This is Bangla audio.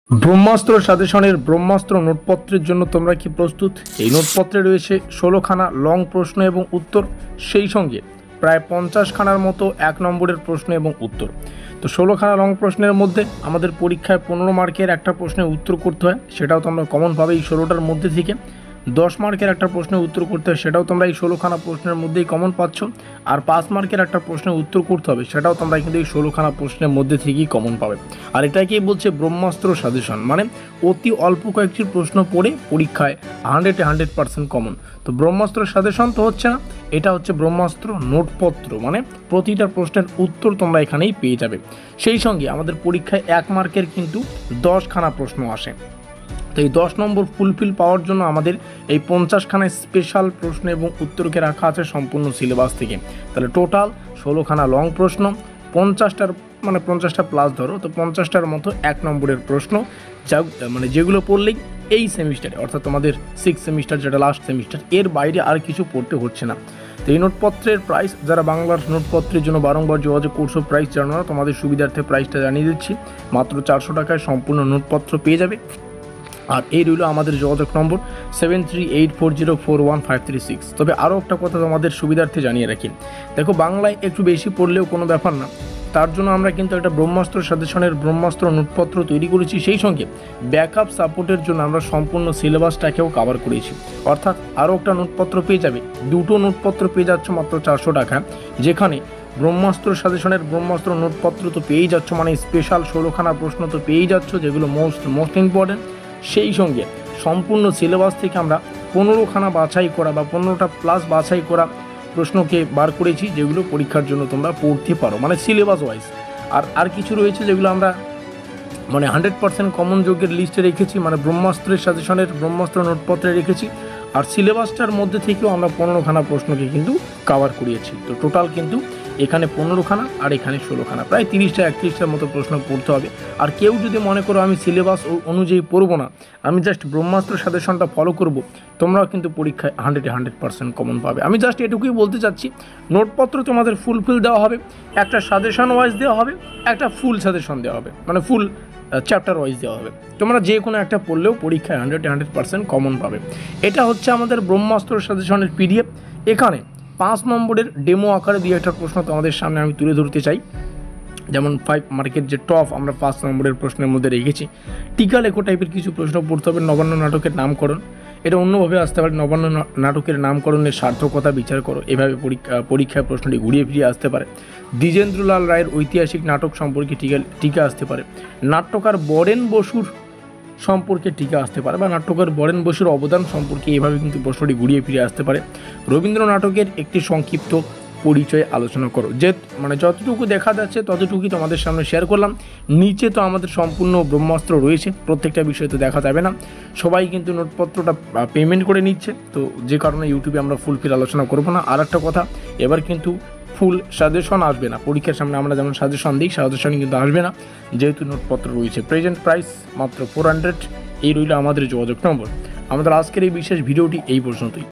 ব্রহ্মাস্ত্র সাজেশনের ব্রহ্মাস্ত্র নোটপত্রের জন্য তোমরা কি প্রস্তুত? এই নোটপত্রে রয়েছে 16খানা লং প্রশ্ন এবং উত্তর, সেই সঙ্গে প্রায় 50খানার মতো 1 নম্বরের প্রশ্ন এবং উত্তর। তো 16খানা লং প্রশ্নের মধ্যে আমাদের পরীক্ষায় 15 মার্কের একটা প্রশ্নের উত্তর করতে হয়, সেটাও তোমরা কমন পাবে এই 16টার মধ্যে থেকে। 10 মার্কের একটা প্রশ্নের উত্তর করতে হয়, সেটাও তোমরা এই 16খানা প্রশ্নের মধ্যেই কমন পাচ্ছ। আর 5 মার্কের একটা প্রশ্নের উত্তর করতে হবে, সেটাও তোমরা কিন্তু এই 16খানা প্রশ্নের মধ্যে থেকেই কমন পাবে। আর এটাকেই বলছে ব্রহ্মাস্ত্র সাজেশন, মানে অতি অল্প কয়েকটি প্রশ্ন পড়ে পরীক্ষায় 100% কমন। তো ব্রহ্মাস্ত্র সাজেশন তো হচ্ছে না, এটা হচ্ছে ব্রহ্মাস্ত্র নোটপত্র, মানে প্রতিটা প্রশ্নের উত্তর তোমরা এখানেই পেয়ে যাবে। সেই সঙ্গে আমাদের পরীক্ষায় 1 মার্কের কিন্তু 10খানা প্রশ্ন আসে। তো এই 10 নম্বর ফুলফিল পাওয়ার জন্য আমাদের এই 50খানায় স্পেশাল প্রশ্ন এবং উত্তরকে রাখা আছে সম্পূর্ণ সিলেবাস থেকে। তাহলে টোটাল 16খানা লং প্রশ্ন, 50টার মানে 50টা প্লাস ধরো, তো 50টার মতো 1 নম্বরের প্রশ্ন, যা মানে যেগুলো পড়লেই এই সেমিস্টারে অর্থাৎ তোমাদের 6 সেমিস্টার যেটা লাস্ট সেমিস্টার, এর বাইরে আর কিছু পড়তে হচ্ছে না। তো এই নোটপত্রের প্রাইস, যারা বাংলার নোটপত্রের জন্য বারংবার যোগাযোগ করছো, প্রাইস জানো না, তোমাদের সুবিধার্থে প্রাইসটা জানিয়ে দিচ্ছি। মাত্র 400 টাকায় সম্পূর্ণ নোটপত্র পেয়ে যাবে। আর এই রইল আমাদের যোগাযোগ নম্বর 7384041536। তবে আরও একটা কথা তোমাদের সুবিধার্থে জানিয়ে রাখি, দেখো বাংলায় একটু বেশি পড়লেও কোনো ব্যাপার না, তার জন্য আমরা কিন্তু একটা ব্রহ্মাস্ত্র সাজেশনের ব্রহ্মাস্ত্র নোটপত্র তৈরি করেছি। সেই সঙ্গে ব্যাকআপ সাপোর্টের জন্য আমরা সম্পূর্ণ সিলেবাসটাকেও কভার করেছি। অর্থাৎ আরও একটা নোটপত্র পেয়ে যাবে, দুটো নোটপত্র পেয়ে যাচ্ছ মাত্র 400 টাকা, যেখানে ব্রহ্মাস্ত্র সাজেশনের ব্রহ্মাস্ত্র নোটপত্র তো পেয়েই যাচ্ছ, মানে স্পেশাল 16খানা প্রশ্ন তো পেয়েই যাচ্ছ, যেগুলো মোস্ট ইম্পর্টেন্ট। সেই সঙ্গে সম্পূর্ণ সিলেবাস থেকে আমরা 15খানা বাছাই করা বা 15টা প্লাস বাছাই করা প্রশ্নকে বার করেছি, যেগুলো পরীক্ষার জন্য তোমরা পড়তে পারো, মানে সিলেবাস ওয়াইজ। আর কিছু রয়েছে যেগুলো আমরা মানে 100% কমন যোগ্যের লিস্টে রেখেছি, মানে ব্রহ্মাস্ত্রের সাজেশনের ব্রহ্মাস্ত্র নোটপত্রে রেখেছি। আর সিলেবাসটার মধ্যে থেকেও আমরা 15খানা প্রশ্নকে কিন্তু কভার করিয়েছি। তো টোটাল কিন্তু এখানে 15খানা আর এখানে 16খানা, প্রায় 30-31টার মতো প্রশ্ন পড়তে হবে। আর কেউ যদি মনে করো আমি সিলেবাস অনুযায়ী পড়বো না, আমি জাস্ট ব্রহ্মাস্ত্র সাজেশনটা ফলো করব, তোমরাও কিন্তু পরীক্ষায় 100% কমন পাবে। আমি জাস্ট এটুকুই বলতে চাচ্ছি, নোটপত্র তোমাদের ফুলফিল দেওয়া হবে, একটা সাজেশন ওয়াইজ দেওয়া হবে, একটা ফুল সাজেশন দেওয়া হবে, মানে ফুল চ্যাপ্টার ওয়াইজ দেওয়া হবে। তোমরা যে কোনো একটা পড়লেও পরীক্ষায় 100% কমন পাবে। এটা হচ্ছে আমাদের ব্রহ্মাস্ত্র সাজেশনের পিডিএফ। এখানে 5 নম্বরের ডেমো আকারে দিয়ে একটা প্রশ্ন তোমাদের সামনে আমি তুলে ধরতে চাই। যেমন 5 মার্কের যে টপ আমরা 5 নম্বরের প্রশ্নের মধ্যে রেখেছি, টিকা লেখো টাইপের কিছু প্রশ্ন পড়তে হবে। নবান্ন নাটকের নামকরণ, এটা অন্যভাবে আসতে পারে, নবান্ন নাটকের নামকরণের সার্থকতা বিচার করো, এভাবে পরীক্ষায় প্রশ্নটি ঘুরিয়ে ফিরিয়ে আসতে পারে। দ্বিজেন্দ্রলাল রায়ের ঐতিহাসিক নাটক সম্পর্কে টিকা আসতে পারে। নাট্যকার বরেন বসুর সম্পর্কে টিকা আসতে পারে, বা নাট্যকার বরেন বসুর অবদান সম্পর্কে এভাবে কিন্তু প্রশ্নটি ঘুরিয়ে ফিরে আসতে পারে। রবীন্দ্র নাটকের একটি সংক্ষিপ্ত পরিচয় আলোচনা করো। মানে যতটুকু দেখা যাচ্ছে ততটুকুই তোমাদের সামনে শেয়ার করলাম। নিচে তো আমাদের সম্পূর্ণ ব্রহ্মাস্ত্র রয়েছে, প্রত্যেকটা বিষয় তো দেখা যাবে না, সবাই কিন্তু নোটপত্রটা পেমেন্ট করে নিচ্ছে, তো যে কারণে ইউটিউবে আমরা ফুলফিল আলোচনা করবো না। আর একটা কথা, এবার কিন্তু ফুল সাজেশন আসবে না পরীক্ষার সামনে, আমরা যেমন সাজেশন দিই সাজেশন কিন্তু আসবে না, যেহেতু নোটপত্র রয়েছে। প্রেজেন্ট প্রাইস মাত্র 400। এই রইল আমাদের যোগাযোগ নম্বর। আমাদের আজকের এই বিশেষ ভিডিওটি এই পর্যন্তই।